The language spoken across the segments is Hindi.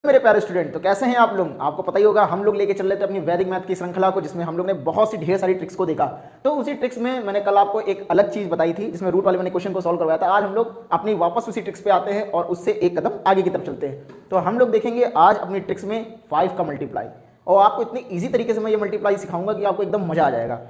मेरे प्यारे स्टूडेंट, तो कैसे हैं आप लोग। आपको पता ही होगा हम लोग लेके चल रहे थे अपनी वैदिक मैथ की श्रृंखला को, जिसमें हम लोग ने बहुत सी ढेर सारी ट्रिक्स को देखा। तो उसी ट्रिक्स में मैंने कल आपको एक अलग चीज बताई थी, जिसमें रूट वाले मैंने क्वेश्चन को सॉल्व करवाया था। आज हम लोग अपनी वापस उसी ट्रिक्स पे आते हैं और उससे एक कदम आगे की तरफ चलते हैं। तो हम लोग देखेंगे आज अपनी ट्रिक्स में 5 का मल्टीप्लाई, और आपको इतनी ईजी तरीके से मैं ये मल्टीप्लाई सिखाऊंगा कि आपको एकदम मजा आ जाएगा।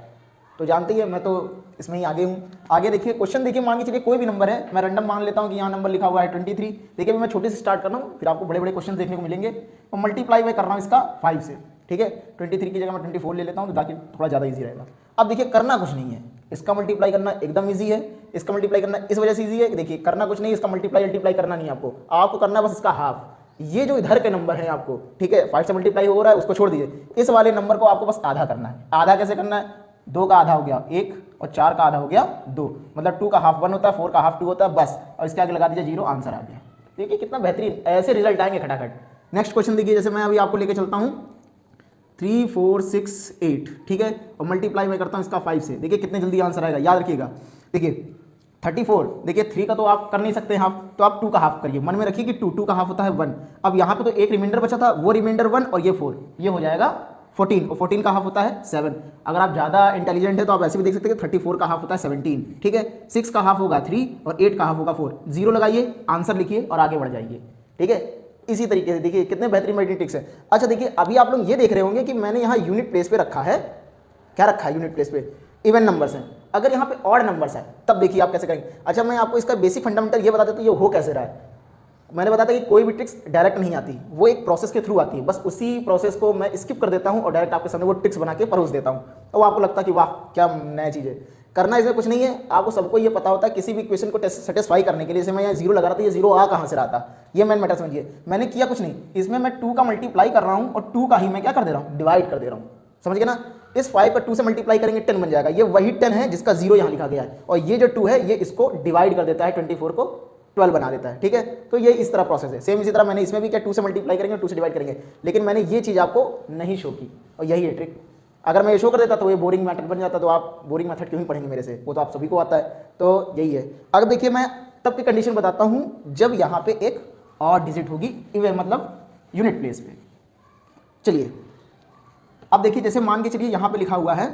तो जानते ही है, मैं तो इसमें ही आगे हूँ। आगे देखिए क्वेश्चन, देखिए मान के चलिए कोई भी नंबर है, मैं रैंडम मान लेता हूँ कि यहाँ नंबर लिखा हुआ है 23। देखिए मैं छोटे से स्टार्ट कर रहा हूँ, फिर आपको बड़े बड़े क्वेश्चन देखने को मिलेंगे। और मल्टीप्लाई मैं कर रहा हूँ इसका 5 से, ठीक है। 23 की जगह मैं 24 ले लेता हूँ, तो ताकि थोड़ा ज़्यादा ईजी रहेगा। अब देखिए करना कुछ नहीं है, इसका मल्टीप्लाई करना एकदम ईजी है। इसका मल्टीप्लाई करना इस वजह से ईजी है कि देखिए करना कुछ नहीं, इसका मल्टीप्लाई करना नहीं है आपको करना बस इसका हाफ। ये जो इधर के नंबर है आपको, ठीक है, 5 से मल्टीप्लाई हो रहा है उसको छोड़ दीजिए, इस वाले नंबर को आपको बस आधा करना है। आधा कैसे करना है, 2 का आधा हो गया 1 और 4 का आधा हो गया 2, मतलब 2 का हाफ 1 होता है, 4 का हाफ 2 होता है, बस। और इसके आगे लगा दीजिए 0, आंसर आ गया। देखिए कितना बेहतरीन, ऐसे रिजल्ट आएंगे खटाखट। नेक्स्ट क्वेश्चन देखिए, जैसे मैं अभी आपको लेके चलता हूँ 3 4 6 8, ठीक है, और मल्टीप्लाई मैं करता हूँ इसका 5 से। देखिए कितने जल्दी आंसर आएगा, याद रखिएगा। देखिए 34, देखिए 3 का तो आप कर नहीं सकते हाफ, तो आप 2 का हाफ करिए। मन में रखिए कि 2 का हाफ होता है 1। अब यहाँ पे तो एक रिमाइंडर बचा था, वो रिमाइंडर 1 और ये 4, ये हो जाएगा 14, और 14 का हाफ होता है 7। अगर आप ज़्यादा इंटेलिजेंट है तो आप ऐसे भी देख सकते हैं कि 34 का हाफ होता है 17, ठीक है। 6 का हाफ होगा 3 और 8 का हाफ होगा 4। 0 लगाइए, आंसर लिखिए और आगे बढ़ जाइए, ठीक है। इसी तरीके से देखिए कितने बेहतरीन मैथमेटिक्स है। अच्छा देखिए, अभी आप लोग ये देख रहे होंगे कि मैंने यहाँ यूनिट प्लेस पे रखा है। क्या रखा है यूनिट प्लेस पे, इवन नंबर्स हैं। अगर यहाँ पे ऑड नंबर्स है तब देखिए आप कैसे करेंगे। अच्छा मैं आपको इसका बेसिक फंडामेंटल ये बता देता हूँ, ये हो कैसे रहा है। मैंने बताया था कि कोई भी ट्रिक्स डायरेक्ट नहीं आती, वो एक प्रोसेस के थ्रू आती है। बस उसी प्रोसेस को मैं स्किप कर देता हूँ और डायरेक्ट आपके सामने वो ट्रिक्स बना के परोस देता हूँ, तो आपको लगता है कि वाह क्या नया चीज़ है। करना इसमें कुछ नहीं है, आपको सबको ये पता होता है किसी भी क्वेश्चन को सेटिस्फाई करने के लिए। जैसे मैं यहाँ 0 लगा रहा था, ये 0 आ कहाँ से रहा था, ये मैटर समझिए। मैंने किया कुछ नहीं, इसमें मैं 2 का मल्टीप्लाई कर रहा हूँ और 2 का ही मैं क्या कर दे रहा हूँ, डिवाइड कर दे रहा हूँ। समझ गए ना। इस 5 का 2 से मल्टीप्लाई करेंगे 10 बन जाएगा। ये वही 10 है जिसका 0 यहाँ लिखा गया है, और ये जो 2 है ये इसको डिवाइड कर देता है, 24 को 12 बना देता है, ठीक है। तो ये इस तरह प्रोसेस है। सेम इसी तरह मैंने इसमें भी क्या 2 से मल्टीप्लाई करेंगे, 2 से डिवाइड करेंगे, लेकिन मैंने ये चीज़ आपको नहीं शो की, और यही है ट्रिक। अगर मैं ये शो कर देता तो ये बोरिंग मेथड बन जाता, तो आप बोरिंग मेथड क्यों ही पढ़ेंगे मेरे से, वो तो आप सभी को आता है। तो यही है। अगर देखिए मैं तब की कंडीशन बताता हूँ जब यहाँ पे एक और डिजिट होगी, इवन मतलब यूनिट प्लेस पे। चलिए अब देखिए, जैसे मान के चलिए यहाँ पे लिखा हुआ है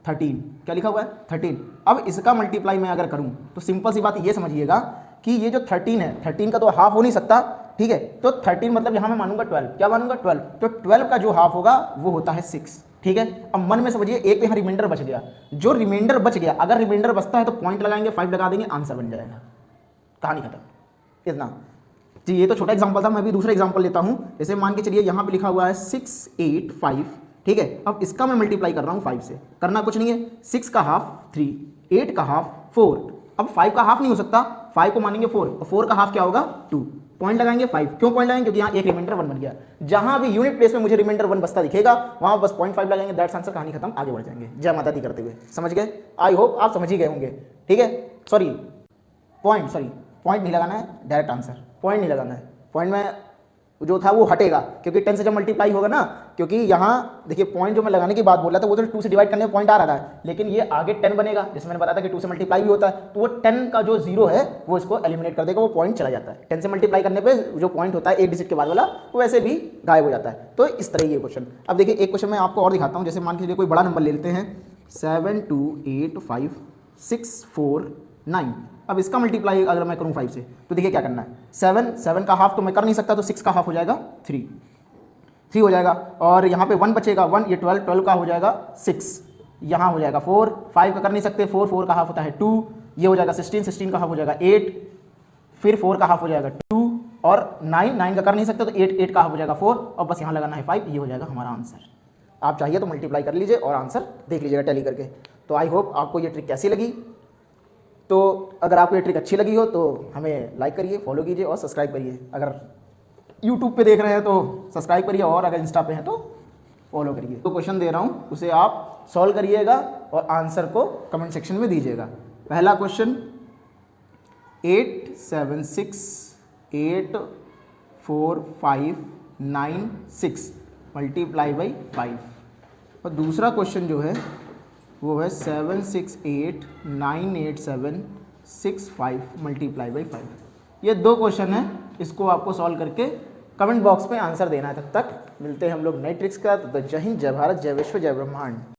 13, क्या लिखा हुआ है 13। अब इसका मल्टीप्लाई मैं अगर करूँ तो सिंपल सी बात ये समझिएगा कि ये जो 13 है, 13 का तो हाफ हो नहीं सकता, ठीक है। तो 13 मतलब यहाँ मैं मानूंगा 12, क्या मानूंगा 12, तो 12 का जो हाफ होगा वो होता है 6, ठीक है। अब मन में समझिए एक तो यहाँ रिमाइंडर बच गया, जो रिमाइंडर बच गया, अगर रिमाइंडर बचता है तो पॉइंट लगाएंगे, 5 लगा देंगे, आंसर बन जाएगा, कहानी खत्म। इतना जी, ये तो छोटा एग्जाम्पल था। मैं भी दूसरा एग्जाम्पल लेता हूँ। जैसे मान के चलिए यहाँ पे लिखा हुआ है 6 8 5, ठीक है। अब इसका मैं मल्टीप्लाई कर रहा हूँ 5 से। करना कुछ नहीं है, 6 का हाफ 3, 8 का हाफ 4। अब 5 का हाफ नहीं हो सकता, 5 को मानेंगे 4, और 4 का हाफ क्या होगा 2। पॉइंट लगाएंगे 5, क्यों पॉइंट लगाएंगे, क्योंकि यहाँ एक रिमाइंडर 1 बन गया। जहां भी यूनिट प्लेस में मुझे रिमाइंडर 1 बसता दिखेगा वहां बस 0.5 लगाएंगे, दैट्स आंसर, कहानी खत्म, आगे बढ़ जाएंगे। जय माता दी करते हुए, समझ गए। आई होप आप समझ ही गए होंगे, ठीक है। पॉइंट नहीं लगाना है, डायरेक्ट आंसर, पॉइंट नहीं लगाना है। पॉइंट में जो था वो हटेगा, क्योंकि 10 से जब मल्टीप्लाई होगा ना, क्योंकि यहाँ देखिए पॉइंट जो मैं लगाने की बात बोल रहा था वो तो 2 से डिवाइड करने में पॉइंट आ रहा था, लेकिन ये आगे 10 बनेगा, जिसमें मैंने बताया था कि 2 से मल्टीप्लाई भी होता है, तो वो 10 का जो 0 है वो इसको एलिमिनेट कर देगा, वो पॉइंट चला जाता है। 10 से मल्टीप्लाई करने पे जो पॉइंट होता है एक डिजिट के बाद वाला, वो वैसे भी गायब हो जाता है। तो इस तरह ये क्वेश्चन। अब देखिए एक क्वेश्चन मैं आपको और दिखाता हूँ। जैसे मान के चलिए कोई बड़ा नंबर ले लेते हैं 7 2 8 5 6 4 9। अब इसका मल्टीप्लाई अगर मैं करूं 5 से, तो देखिए क्या करना है। 7 का हाफ तो मैं कर नहीं सकता, तो 6 का हाफ हो जाएगा 3 हो जाएगा, और यहाँ पे 1 बचेगा 1, ये 12 का हो जाएगा 6, यहाँ हो जाएगा 4, 5 का कर नहीं सकते, 4 का हाफ होता है 2, ये हो जाएगा 16 का हाफ हो जाएगा 8, फिर 4 का हाफ हो जाएगा 2, और 9 का कर नहीं सकते, तो 8 का हाफ हो जाएगा 4, और बस यहाँ लगाना है 5, ये हो जाएगा हमारा आंसर। आप चाहिए तो मल्टीप्लाई कर लीजिए और आंसर देख लीजिएगा टैली करके। तो आई होप आपको ये ट्रिक कैसी लगी। तो अगर आपको ये ट्रिक अच्छी लगी हो तो हमें लाइक करिए, फॉलो कीजिए और सब्सक्राइब करिए। अगर यूट्यूब पे देख रहे हैं तो सब्सक्राइब करिए, और अगर इंस्टा पे हैं तो फॉलो करिए। तो क्वेश्चन दे रहा हूँ उसे आप सॉल्व करिएगा और आंसर को कमेंट सेक्शन में दीजिएगा। पहला क्वेश्चन 8 7 6 8 4 5 9 6 मल्टीप्लाई बाई 5, और दूसरा क्वेश्चन जो है वो है 7 6 8 9 8 7 6 5 मल्टीप्लाई बाई 5। ये दो क्वेश्चन है, इसको आपको सॉल्व करके कमेंट बॉक्स में आंसर देना है। तब तक मिलते हैं हम लोग नई ट्रिक्स का। तो जय हिंद, जय भारत, जय विश्व, जय ब्रह्मांड।